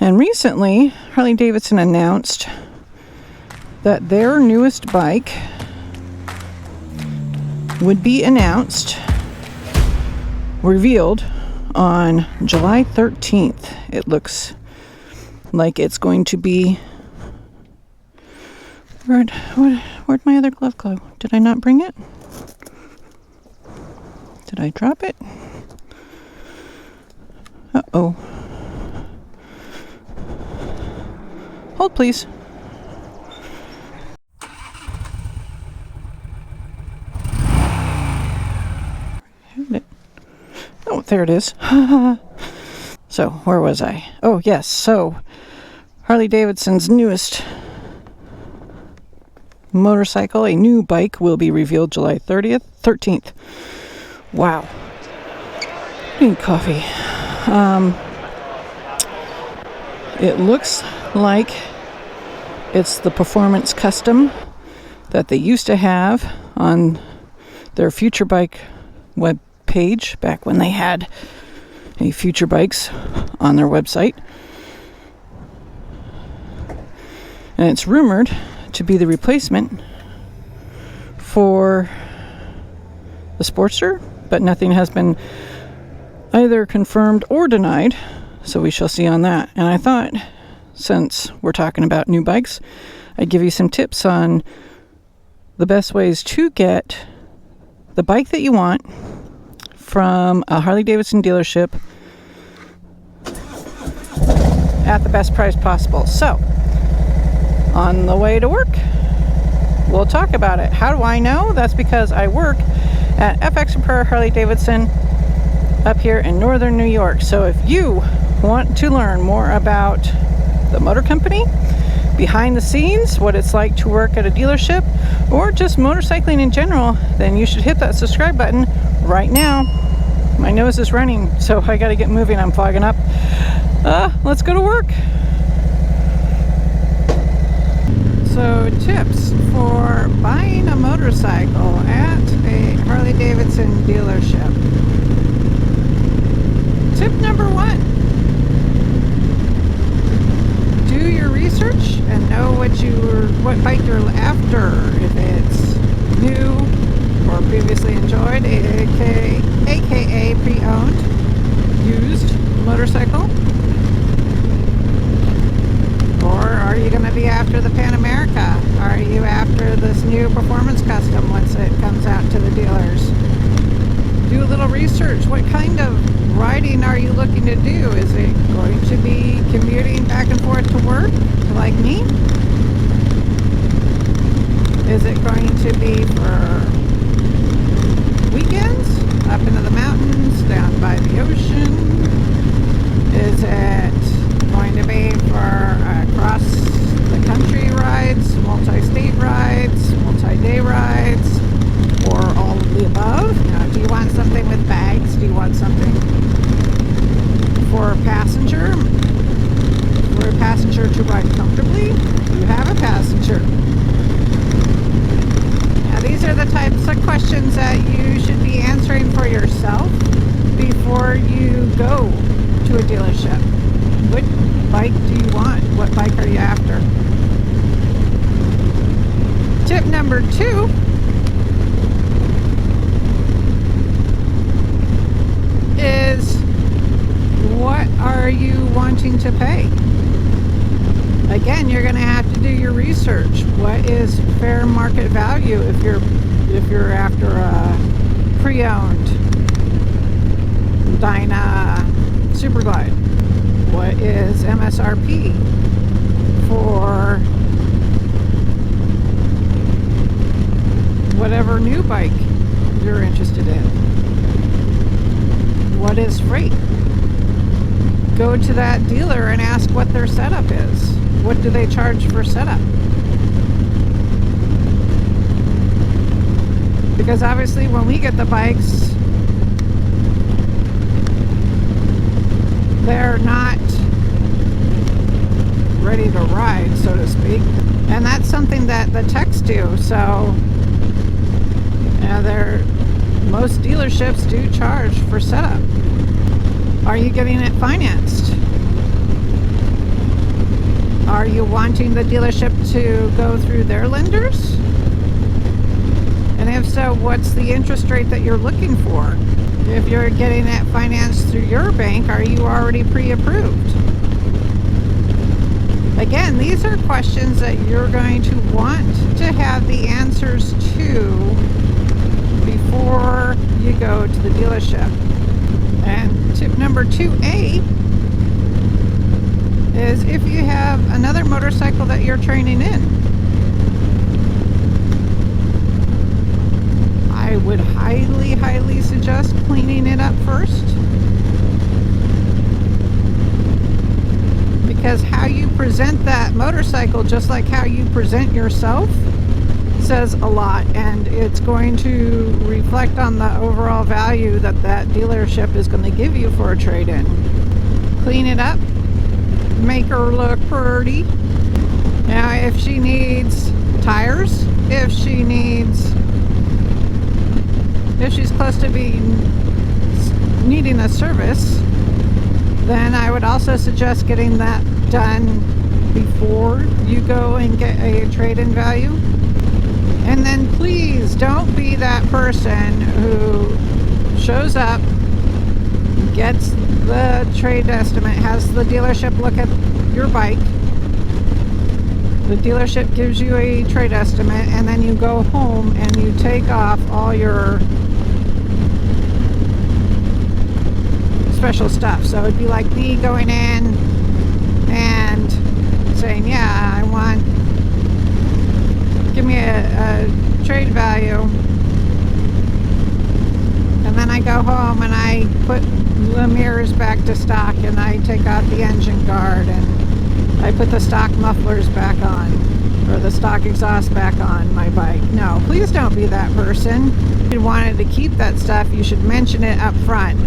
And recently, Harley-Davidson announced that their newest bike would be revealed on July 13th. It looks like it's going to be... Where'd my other glove go? Did I not bring it? Did I drop it? Uh-oh. Hold, please. Oh, there it is. So, where was I? Oh, yes. So, Harley-Davidson's newest motorcycle, a new bike, will be revealed July 13th. Wow. I need coffee. It looks like it's the Performance Custom that they used to have on their Future Bike web page back when they had a Future Bikes on their website. And it's rumored to be the replacement for the Sportster, but nothing has been either confirmed or denied, so we shall see on that. And I thought, since we're talking about new bikes, I'd give you some tips on the best ways to get the bike that you want from a Harley-Davidson dealership at the best price possible. So, on the way to work, we'll talk about it. How do I know? That's because I work at FX Caprara Harley-Davidson up here in northern New York. So if you want to learn more about the motor company, behind the scenes, what it's like to work at a dealership, or just motorcycling in general, then you should hit that subscribe button right now. My nose is running, so I gotta get moving. I'm fogging up. Let's go to work. So, tips for buying a motorcycle at a Harley-Davidson dealership. Tip number 1. Do your research and know what bike you're after. If it's new or previously enjoyed, aka pre-owned, used motorcycle. Or are you going to be after the Pan America? Are you after this new Performance Custom once it comes out to the dealers? Do a little research. What kind of riding are you looking to do? Is it going to be commuting back and forth to work, like me? Is it going to be for weekends, up into the mountains, down by the ocean? Is it going to be for across the country rides, multi-state rides, multi-day rides, or all of the above? Now, do you want something with bags? Do you want something for a passenger? For a passenger to ride comfortably? Do you have a passenger? Now, these are the types of questions that you should be answering for yourself before you go to a dealership. What bike do you want? What bike are you after? Tip number 2. Is what are you wanting to pay? Again, you're going to have to do your research. What is fair market value if you're after a pre-owned Dyna Superglide? What is MSRP for whatever new bike you're interested in? What is freight? Go to that dealer and ask what their setup is. What do they charge for setup? Because obviously when we get the bikes, they're not ready to ride, so to speak. And that's something that the techs do. So most dealerships do charge for setup. Are you getting it financed? you wanting the dealership to go through their lenders? And if so, what's the interest rate that you're looking for? If you're getting it financed through your bank, are you already pre-approved? Again, these are questions that you're going to want to have the answers to before you go to the dealership. And tip number 2A is if you have another motorcycle that you're training in. I would highly suggest cleaning it up first. Because how you present that motorcycle, just like how you present yourself, says a lot, and it's going to reflect on the overall value that that dealership is going to give you for a trade-in. Clean it up, make her look pretty. Now, if she needs tires, if she's close to needing a service, then I would also suggest getting that done before you go and get a trade-in value. And then please don't be that person who shows up, gets the trade estimate, has the dealership look at your bike, the dealership gives you a trade estimate, and then you go home and you take off all your special stuff. So it'd be like me going in and saying, yeah, I want, give me a trade value, and then I go home and I put the mirrors back to stock, and I take out the engine guard, and I put the stock mufflers back on, or the stock exhaust back on my bike. No, please don't be that person. If you wanted to keep that stuff, you should mention it up front.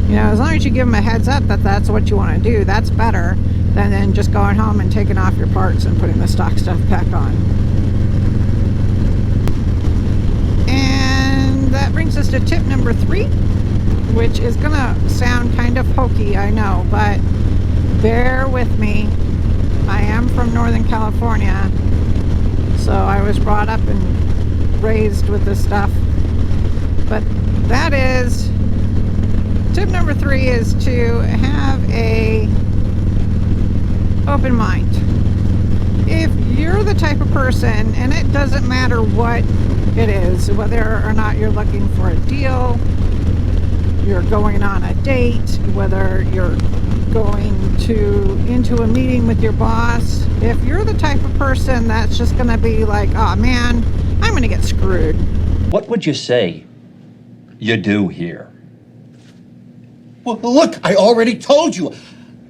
You know, as long as you give them a heads up that that's what you want to do, that's better than just going home and taking off your parts and putting the stock stuff back on. And that brings us to tip number 3, which is gonna sound kind of hokey, I know, but bear with me. I am from Northern California, so I was brought up and raised with this stuff. But that is, tip number 3 is to have a open mind. If you're the type of person, and it doesn't matter what it is, whether or not you're looking for a deal, you're going on a date, whether you're going into a meeting with your boss, if you're the type of person that's just going to be like, oh man, I'm going to get screwed. What would you say you do here? Well, look, I already told you.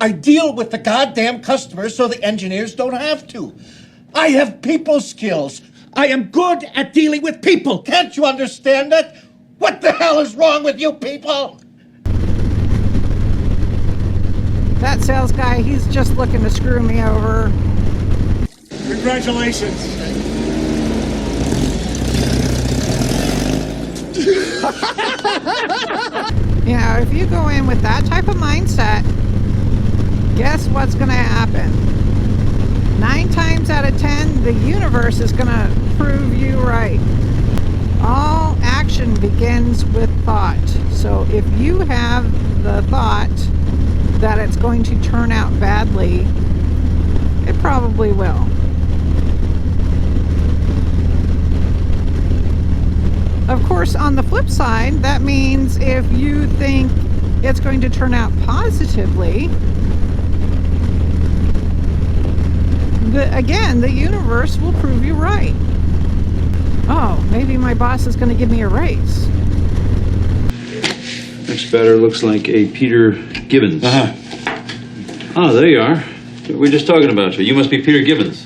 I deal with the goddamn customers so the engineers don't have to. I have people skills. I am good at dealing with people. Can't you understand that? What the hell is wrong with you people? That sales guy, he's just looking to screw me over. Congratulations. You know, if you go in with that type of mindset, guess what's going to happen? 9 times out of 10, the universe is going to prove you right. All action begins with thought. So if you have the thought that it's going to turn out badly, it probably will. Of course, on the flip side, that means if you think it's going to turn out positively, again, the universe will prove you right. Oh, maybe my boss is going to give me a raise. Looks better. Looks like a Peter Gibbons. Oh, there you are. We were just talking about you. You must be Peter Gibbons.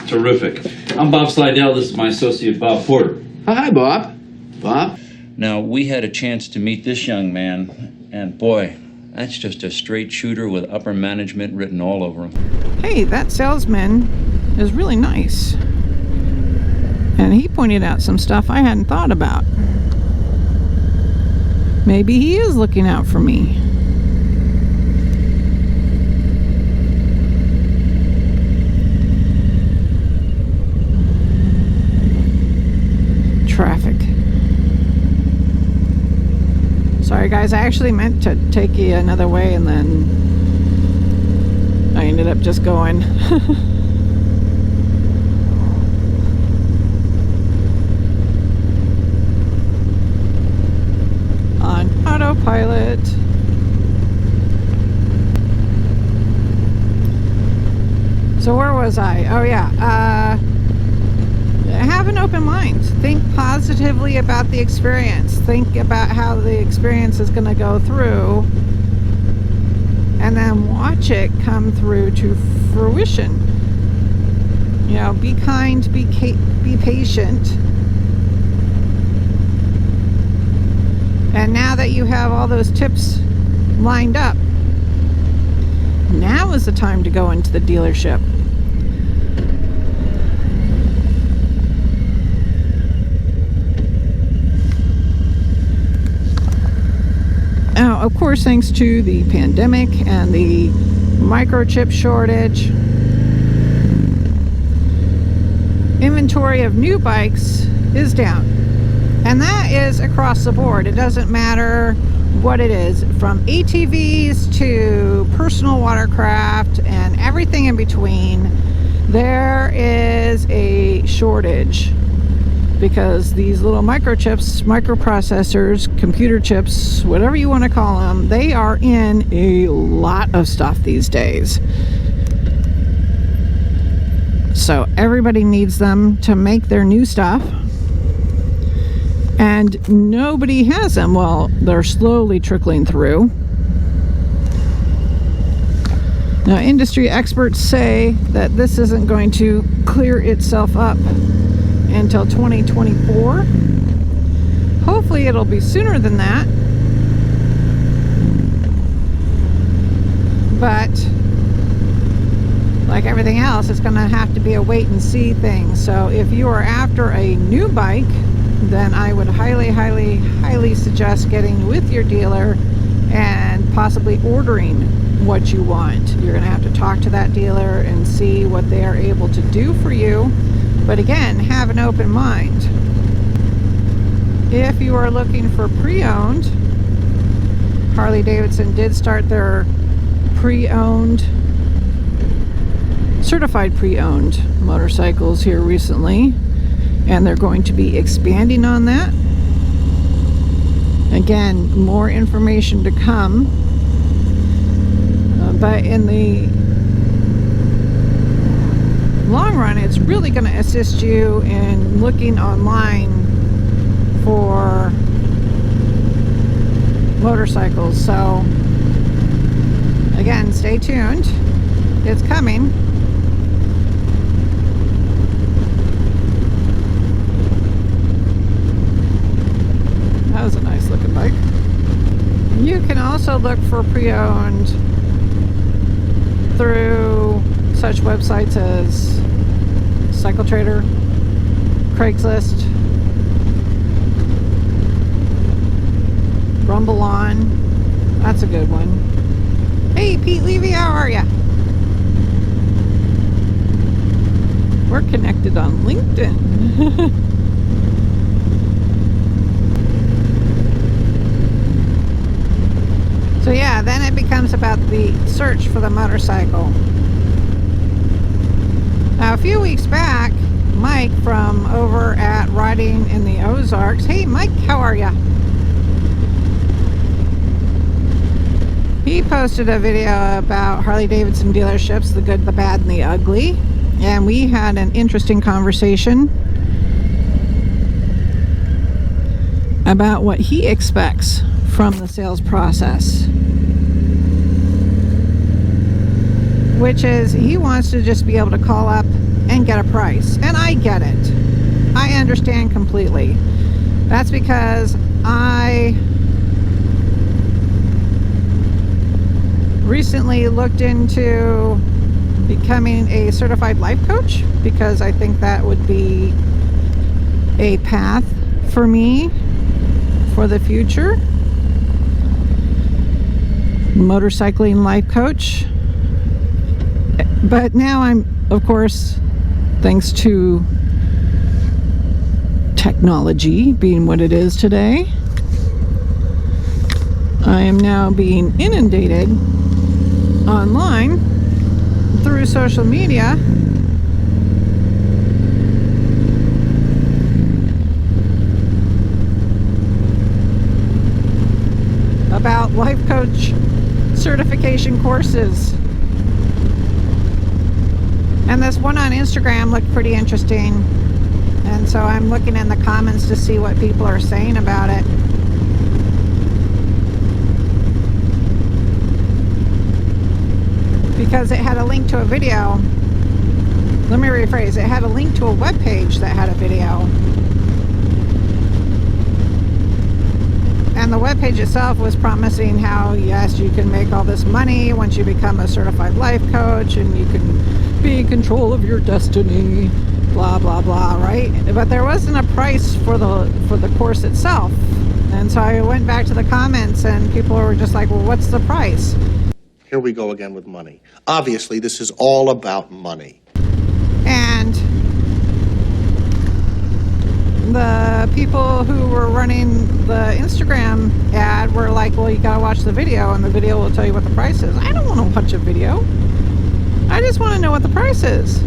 Terrific. I'm Bob Slidell. This is my associate, Bob Porter. Oh, hi, Bob. Bob? Now, we had a chance to meet this young man, and boy, that's just a straight shooter with upper management written all over him. Hey, that salesman is really nice. And he pointed out some stuff I hadn't thought about. Maybe he is looking out for me. Sorry guys, I actually meant to take you another way and then I ended up just going. On autopilot. So where was I? Oh yeah, have an open mind. Think positively about the experience. Think about how the experience is going to go through, and then watch it come through to fruition. You know, be kind, be patient. And now that you have all those tips lined up, now is the time to go into the dealership. Now, of course, thanks to the pandemic and the microchip shortage, inventory of new bikes is down. And that is across the board. It doesn't matter what it is, from ATVs to personal watercraft and everything in between. There is a shortage because these little microchips, microprocessors, computer chips, whatever you want to call them, they are in a lot of stuff these days. So everybody needs them to make their new stuff. And nobody has them. Well, they're slowly trickling through. Now, industry experts say that this isn't going to clear itself up until 2024. Hopefully it'll be sooner than that. But like everything else, it's going to have to be a wait and see thing. So if you are after a new bike, then I would highly suggest getting with your dealer and possibly ordering what you want. You're going to have to talk to that dealer and see what they are able to do for you. But again, have an open mind. If you are looking for pre-owned, Harley-Davidson did start their pre-owned, certified pre-owned motorcycles here recently. And they're going to be expanding on that. Again, more information to come. But in the long run, it's really going to assist you in looking online for motorcycles. So, again, stay tuned. It's coming. That was a nice looking bike. You can also look for pre-owned through such websites as Cycle Trader, Craigslist, Rumble On. That's a good one. Hey, Pete Levy, how are ya? We're connected on LinkedIn. So yeah, then it becomes about the search for the motorcycle. Now, a few weeks back, Mike from over at Riding in the Ozarks. Hey, Mike, how are ya? He posted a video about Harley-Davidson dealerships, the good, the bad, and the ugly. And we had an interesting conversation about what he expects from the sales process, which is he wants to just be able to call up and get a price. And I get it. I understand completely. That's because I recently looked into becoming a certified life coach because I think that would be a path for me for the future. Motorcycling life coach. But now I'm, of course, thanks to technology being what it is today, I am now being inundated online through social media about life coach certification courses. And this one on Instagram looked pretty interesting. And so I'm looking in the comments to see what people are saying about it. Because it had a link to a video. Let me rephrase. It had a link to a web page that had a video. And the web page itself was promising how, yes, you can make all this money once you become a certified life coach and you can be in control of your destiny, blah, blah, blah, right? But there wasn't a price for the course itself. And so I went back to the comments and people were just like, well, what's the price? Here we go again with money. Obviously, this is all about money. And the people who were running the Instagram ad were like, well, you gotta watch the video and the video will tell you what the price is. I don't want to watch a video. I just want to know what the price is.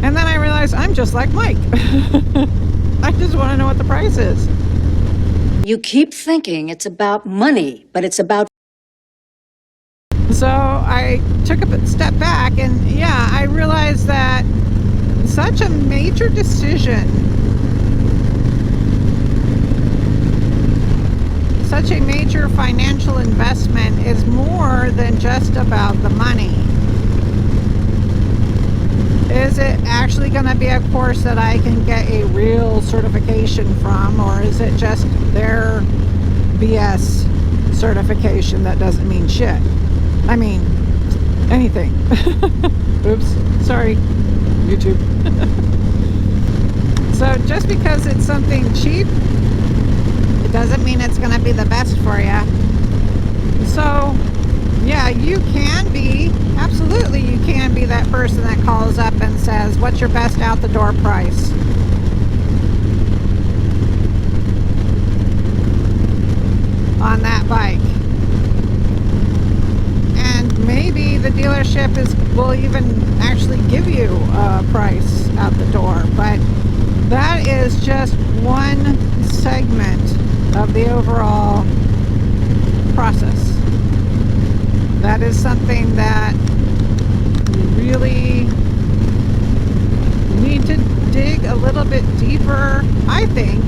And then I realized I'm just like Mike. I just want to know what the price is. You keep thinking it's about money, but it's about... So I took a step back and yeah, I realized that such a major decision, such a major financial investment is more than just about the money. Is it actually going to be a course that I can get a real certification from, or is it just their BS certification that doesn't mean shit? I mean, anything. Oops, sorry, YouTube. So just because it's something cheap, it doesn't mean it's going to be the best for you. So yeah, you can be, absolutely you can be that person that calls up and says, what's your best out the door price? On that bike. And maybe the dealership will even actually give you a price out the door, but that is just one segment of the overall process. That is something that you really need to dig a little bit deeper, I think,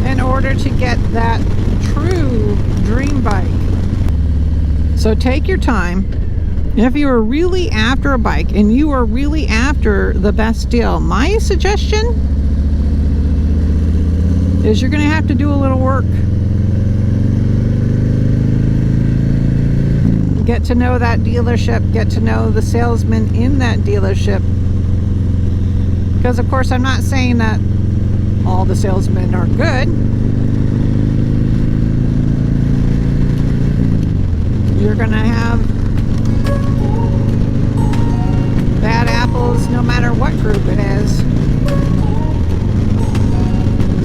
in order to get that true dream bike. So take your time. If you are really after a bike and you are really after the best deal, my suggestion is you're going to have to do a little work. Get to know that dealership, get to know the salesman in that dealership. Because of course I'm not saying that all the salesmen are good. You're gonna have bad apples no matter what group it is.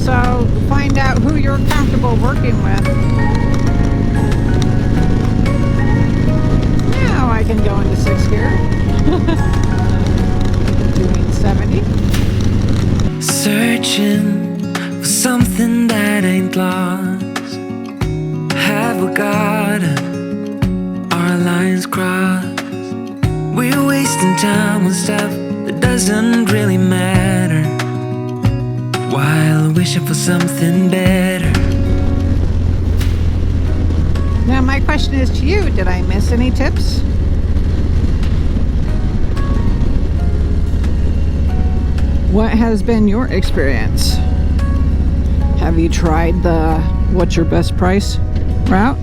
So find out who you're comfortable working with. I can go into 6th gear. Doing 70. Searching for something that ain't lost. Have we got our lines crossed? We're wasting time on stuff that doesn't really matter, while wishing for something better. Now my question is to you, did I miss any tips? What has been your experience? Have you tried the what's your best price route?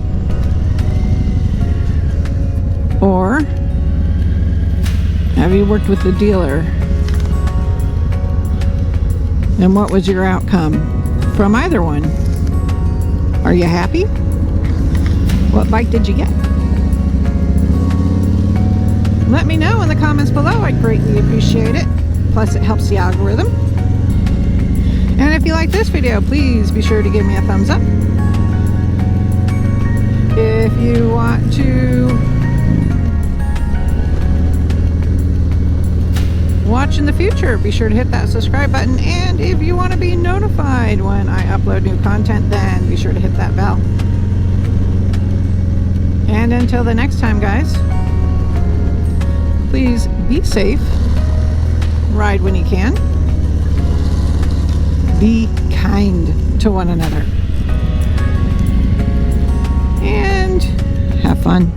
Or have you worked with the dealer? And what was your outcome from either one? Are you happy? What bike did you get? Let me know in the comments below. I'd greatly appreciate it. Plus it helps the algorithm. And if you like this video, please be sure to give me a thumbs up. If you want to watch in the future, be sure to hit that subscribe button. And if you want to be notified when I upload new content, then be sure to hit that bell. And until the next time, guys, please be safe, ride when you can, be kind to one another, and have fun.